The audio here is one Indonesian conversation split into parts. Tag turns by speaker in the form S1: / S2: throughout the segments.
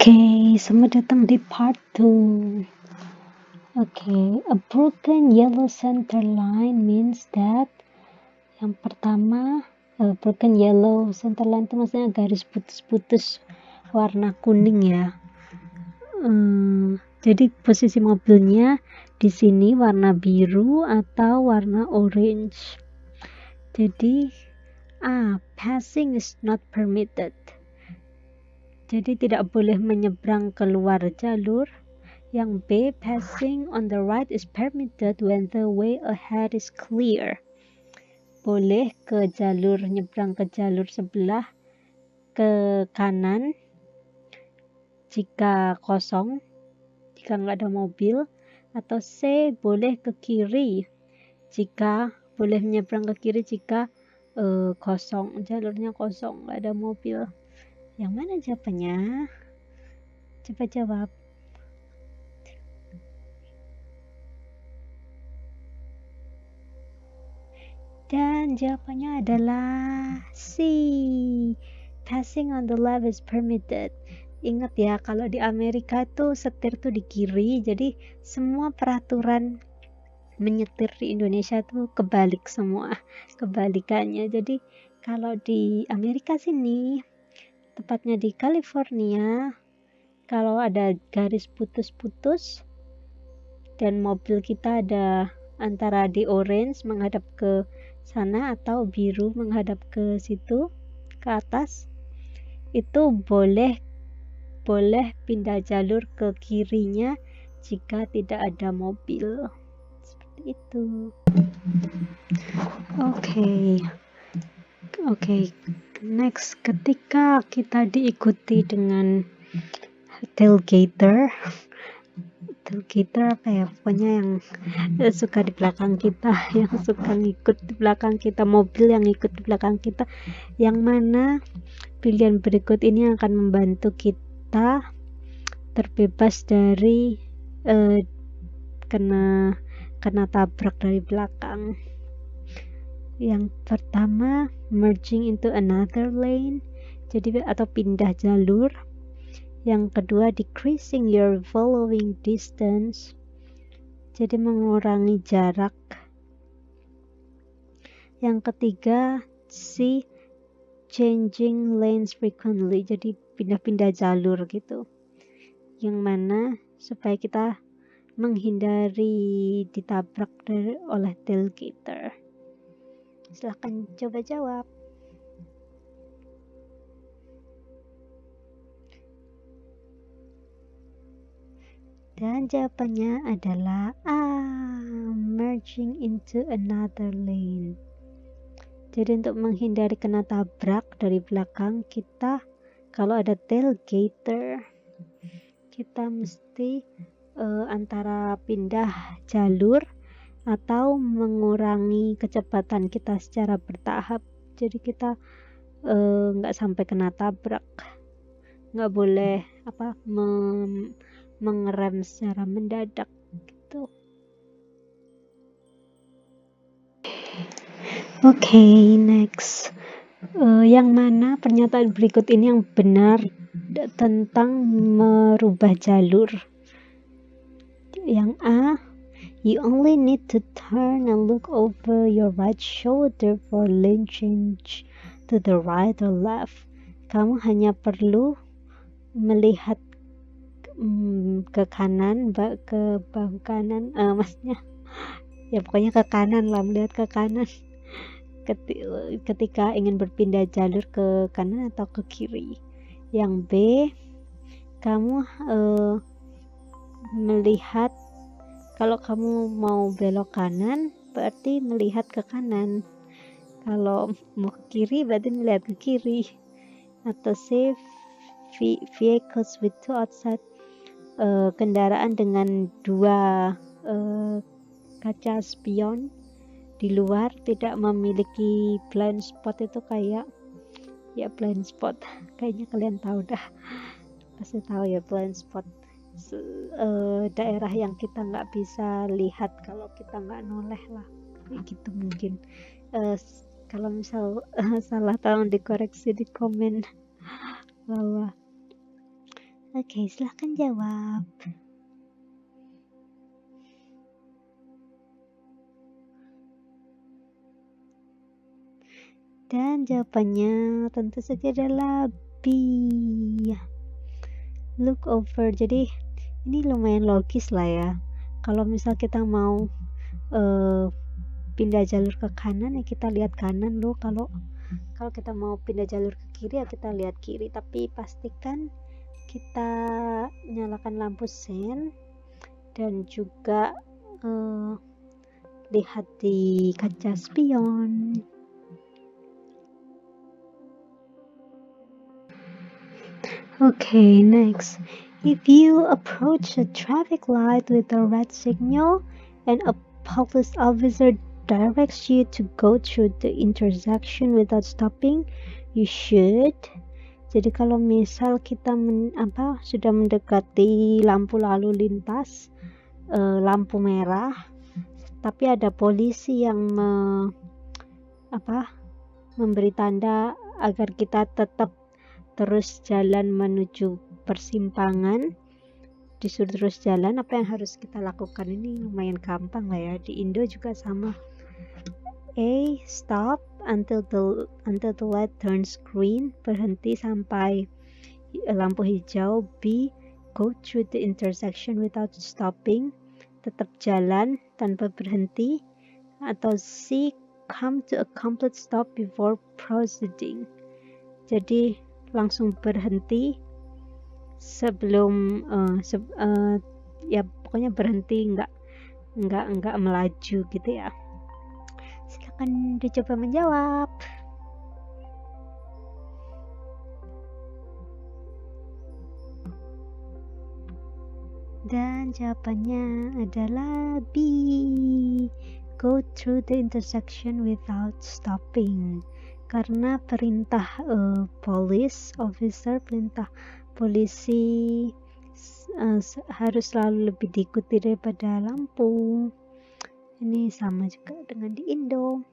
S1: Oke, selamat datang di part 2. A broken yellow center line means that yang pertama, broken yellow center line itu maksudnya garis putus-putus warna kuning ya. Jadi posisi mobilnya di sini warna biru atau warna orange. Jadi passing is not permitted. Jadi tidak boleh menyeberang keluar jalur. Yang B, passing on the right is permitted when the way ahead is clear. Boleh nyebrang ke jalur sebelah ke kanan jika kosong, jika nggak ada mobil. Atau C, boleh ke kiri boleh menyeberang ke kiri jika kosong, jalurnya kosong, nggak ada mobil. Yang mana jawabannya? Coba jawab. Dan jawabannya adalah C. Passing on the left is permitted. Ingat ya, kalau di Amerika tuh setir tuh di kiri, jadi semua peraturan menyetir di Indonesia tuh kebalik semua, kebalikannya. Jadi kalau di Amerika sini, tepatnya di California, kalau ada garis putus-putus dan mobil kita ada antara di orange menghadap ke sana atau biru menghadap ke situ, ke atas, itu boleh pindah jalur ke kirinya jika tidak ada mobil. Seperti itu. Oke. Next, ketika kita diikuti dengan tailgater apa ya, pokoknya yang suka di belakang kita, yang suka ngikut di belakang kita, mobil yang ngikut di belakang kita, yang mana pilihan berikut ini akan membantu kita terbebas dari kena tabrak dari belakang. Yang pertama, merging into another lane, jadi atau pindah jalur. Yang kedua, decreasing your following distance, jadi mengurangi jarak. Yang ketiga, C, changing lanes frequently, jadi pindah-pindah jalur gitu. Yang mana supaya kita menghindari ditabrak oleh tailgater. Silahkan coba jawab. Dan jawabannya adalah A, merging into another lane. Jadi untuk menghindari kena tabrak dari belakang kita, kalau ada tailgater, kita mesti antara pindah jalur atau mengurangi kecepatan kita secara bertahap. Jadi kita nggak sampai kena tabrak, nggak boleh mengerem secara mendadak gitu. Next. Yang mana pernyataan berikut ini yang benar tentang merubah jalur? Yang A, you only need to turn and look over your right shoulder for lane change to the right or left. Kamu hanya perlu melihat ke kanan, ke bahu kanan, maksudnya ya pokoknya ke kanan lah, melihat ke kanan ketika ingin berpindah jalur ke kanan atau ke kiri. Yang B, kamu melihat, kalau kamu mau belok kanan berarti melihat ke kanan, kalau mau ke kiri berarti melihat ke kiri. Atau C, vehicles with two outside, kendaraan dengan dua kaca spion di luar tidak memiliki blind spot. Itu kayak ya blind spot, kayaknya kalian tahu dah, pasti tahu ya blind spot. Daerah yang kita nggak bisa lihat kalau kita nggak noleh lah, gitu mungkin. Kalau misal salah tolong dikoreksi di komen bawah. Oke, silahkan jawab. Dan jawabannya tentu saja adalah B. Look over. Jadi ini lumayan logis lah ya. Kalau misal kita mau pindah jalur ke kanan ya kita lihat kanan loh. Kalau kita mau pindah jalur ke kiri ya kita lihat kiri. Tapi pastikan kita nyalakan lampu sen dan juga lihat di kaca spion. Okay, next. If you approach a traffic light with a red signal and a police officer directs you to go through the intersection without stopping, you should. Jadi kalau misal kita sudah mendekati lampu lalu lintas, lampu merah, tapi ada polisi yang memberi tanda agar kita tetap terus jalan menuju persimpangan, disuruh terus jalan, apa yang harus kita lakukan? Ini lumayan gampang lah ya, di Indo juga sama. A. Stop until the light turns green, berhenti sampai lampu hijau. B. Go through the intersection without stopping, tetap jalan tanpa berhenti. Atau C. Come to a complete stop before proceeding, jadi langsung berhenti sebelum ya pokoknya berhenti, nggak melaju gitu ya. Silakan dicoba menjawab. Dan jawabannya adalah B. Go through the intersection without stopping. Karena perintah police officer, perintah polisi harus selalu lebih diikuti daripada lampu. Ini sama juga dengan di Indo.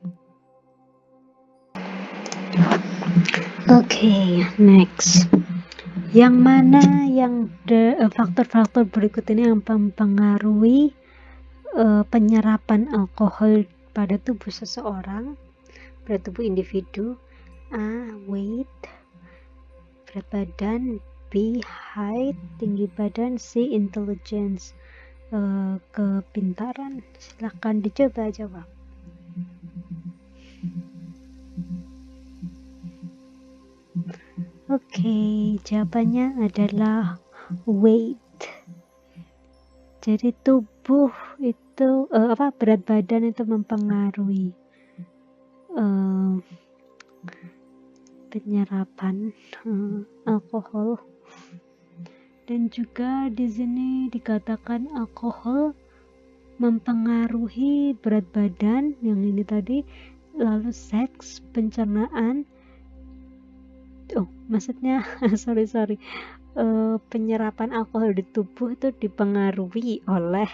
S1: Okay, next. Yang mana yang faktor-faktor berikut ini yang mempengaruhi penyerapan alkohol pada tubuh seseorang, pada tubuh individu? A. Weight, berat badan. B. Height, tinggi badan. C. Intelligence, kepintaran. Silahkan dicoba jawab. Oke, jawabannya adalah weight. Jadi tubuh itu berat badan itu mempengaruhi penyerapan alkohol. Dan juga di sini dikatakan alkohol mempengaruhi berat badan, yang ini tadi, lalu seks, pencernaan. Maksudnya sorry. Penyerapan alkohol di tubuh itu dipengaruhi oleh,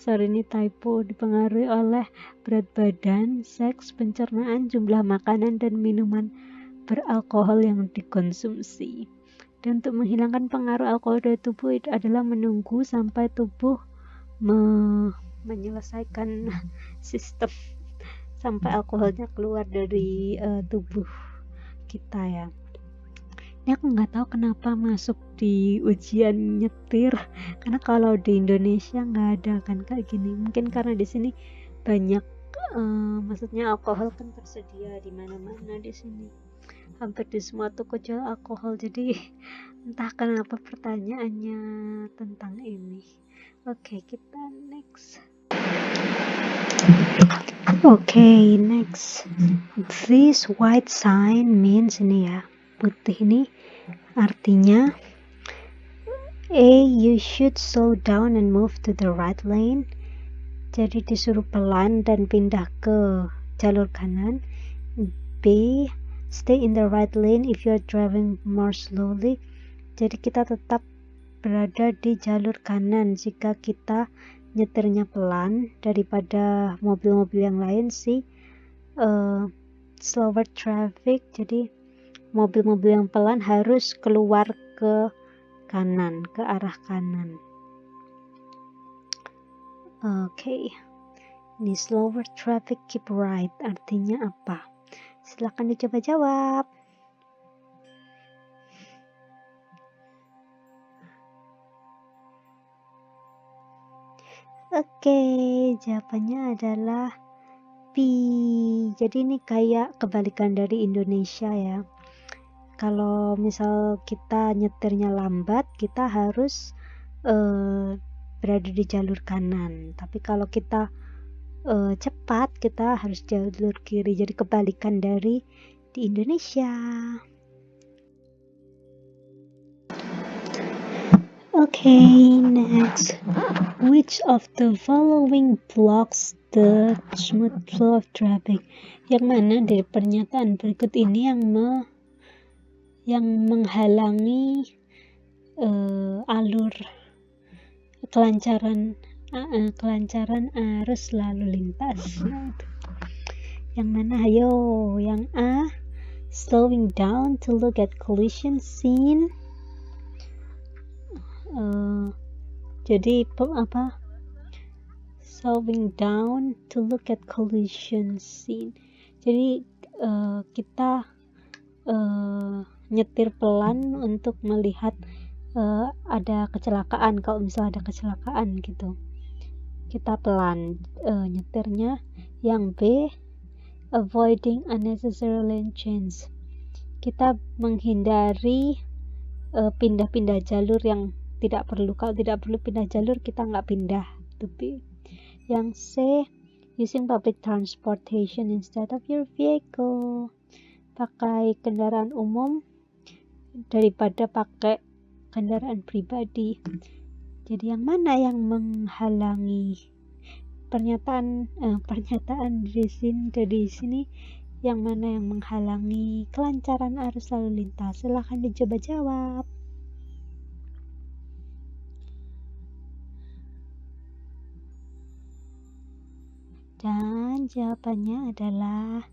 S1: ini typo, dipengaruhi oleh berat badan, seks, pencernaan, jumlah makanan dan minuman beralkohol yang dikonsumsi. Dan untuk menghilangkan pengaruh alkohol dari tubuh itu adalah menunggu sampai tubuh menyelesaikan sistem sampai alkoholnya keluar dari tubuh kita ya. Ini aku nggak tahu kenapa masuk di ujian nyetir, karena kalau di Indonesia nggak ada kan kayak gini. Mungkin karena di sini banyak, maksudnya alkohol kan tersedia di mana-mana di sini. Hampir di semua toko jual alkohol, jadi entah kenapa pertanyaannya tentang ini. Oke, kita next. Oke, next. This white sign means, ini ya, putih ini artinya A. You should slow down and move to the right lane. Jadi disuruh pelan dan pindah ke jalur kanan. B. Stay in the right lane if you're driving more slowly. Jadi kita tetap berada di jalur kanan jika kita nyetirnya pelan daripada mobil-mobil yang lain. C. Slower traffic, jadi mobil-mobil yang pelan harus keluar ke kanan, ke arah kanan. Oke. Ini slower traffic keep right artinya apa? Silakan dicoba jawab. Oke, jawabannya adalah B. Jadi ini kayak kebalikan dari Indonesia ya. Kalau misal kita nyetirnya lambat, kita harus berada di jalur kanan. Tapi kalau kita cepat, kita harus jalur kiri. Jadi kebalikan dari di Indonesia. Okay, next. Which of the following blocks the smooth flow of traffic? Yang mana dari pernyataan berikut ini yang menghalangi alur kelancaran arus lalu lintas? Yang mana? Ayo, yang A, slowing down to look at collision scene. Jadi apa? Slowing down to look at collision scene. Jadi kita nyetir pelan untuk melihat ada kecelakaan. Kalau misalnya ada kecelakaan gitu, kita pelan nyetirnya. Yang B, avoiding unnecessary lane change. Kita menghindari pindah-pindah jalur yang tidak perlu. Kalau tidak perlu pindah jalur, kita nggak pindah. Itu B. Yang C, using public transportation instead of your vehicle. Pakai kendaraan umum daripada pakai kendaraan pribadi. Jadi yang mana yang menghalangi? Pernyataan dari sini yang mana yang menghalangi kelancaran arus lalu lintas? Silahkan dicoba jawab. Dan jawabannya adalah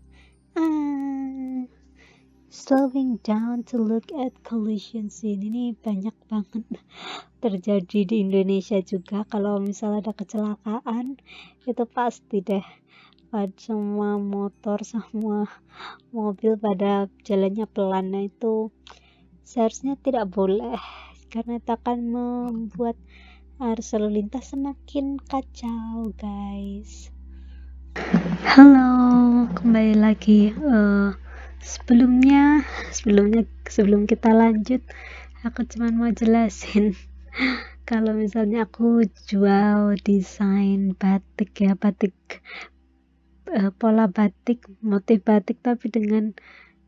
S1: slowing down to look at collision scene. Ini banyak banget terjadi di Indonesia juga. Kalau misalnya ada kecelakaan, itu pasti deh semua motor, semua mobil pada jalannya pelan. Nah, itu seharusnya tidak boleh, karena itu akan membuat arus lalu lintas semakin kacau, guys. Halo, kembali lagi. Sebelum kita lanjut, aku cuma mau jelasin kalau misalnya aku jual desain batik ya, pola batik, motif batik, tapi dengan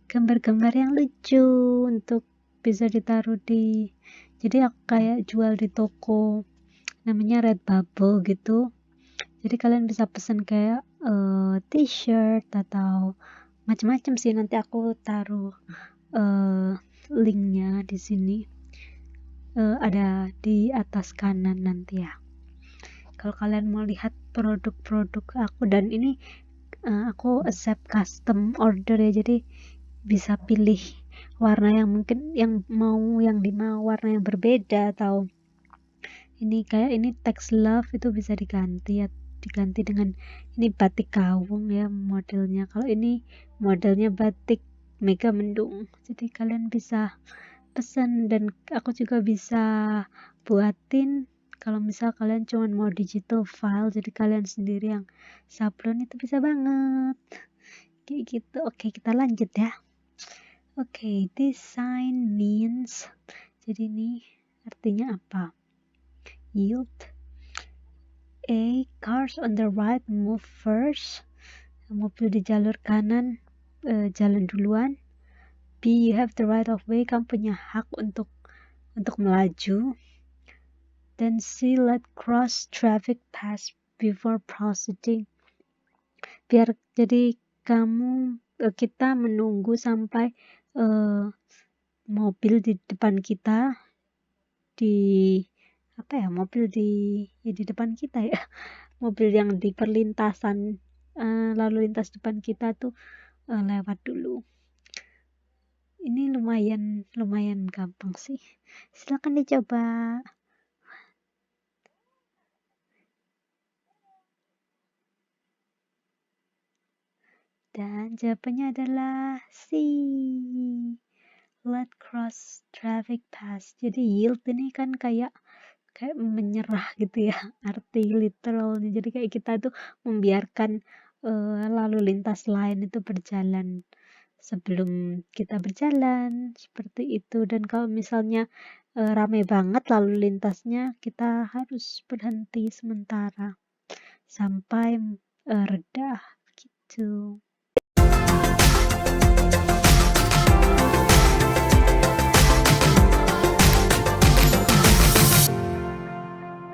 S1: gambar-gambar yang lucu untuk bisa ditaruh jadi aku kayak jual di toko namanya Redbubble gitu. Jadi kalian bisa pesan kayak t-shirt atau macam-macam sih. Nanti aku taruh linknya di sini, ada di atas kanan nanti ya. Kalau kalian mau lihat produk-produk aku, dan ini aku accept custom order ya, jadi bisa pilih warna yang mungkin yang dimau warna yang berbeda, atau ini kayak ini text love itu bisa diganti dengan ini batik kawung ya modelnya. Kalau ini modelnya batik mega mendung, jadi kalian bisa pesan dan aku juga bisa buatin. Kalau misal kalian cuma mau digital file, jadi kalian sendiri yang sablon, itu bisa banget kayak gitu. Oke, kita lanjut ya. Oke, design means, jadi ini artinya apa? Yield. A, cars on the right move first. Mobil di jalur kanan jalan duluan. B, you have the right of way. Kamu punya hak untuk melaju. Dan C, let cross traffic pass before proceeding. Jadi kita menunggu sampai mobil di depan kita mobil di depan kita ya, mobil yang di perlintasan lalu lintas depan kita tuh lewat dulu. Ini lumayan gampang sih. Silakan dicoba. Dan jawabannya adalah C. Let cross traffic pass. Jadi yield ini kan kayak menyerah gitu ya, arti literalnya. Jadi kayak kita tuh membiarkan lalu lintas lain itu berjalan sebelum kita berjalan, seperti itu. Dan kalau misalnya ramai banget lalu lintasnya, kita harus berhenti sementara sampai reda gitu.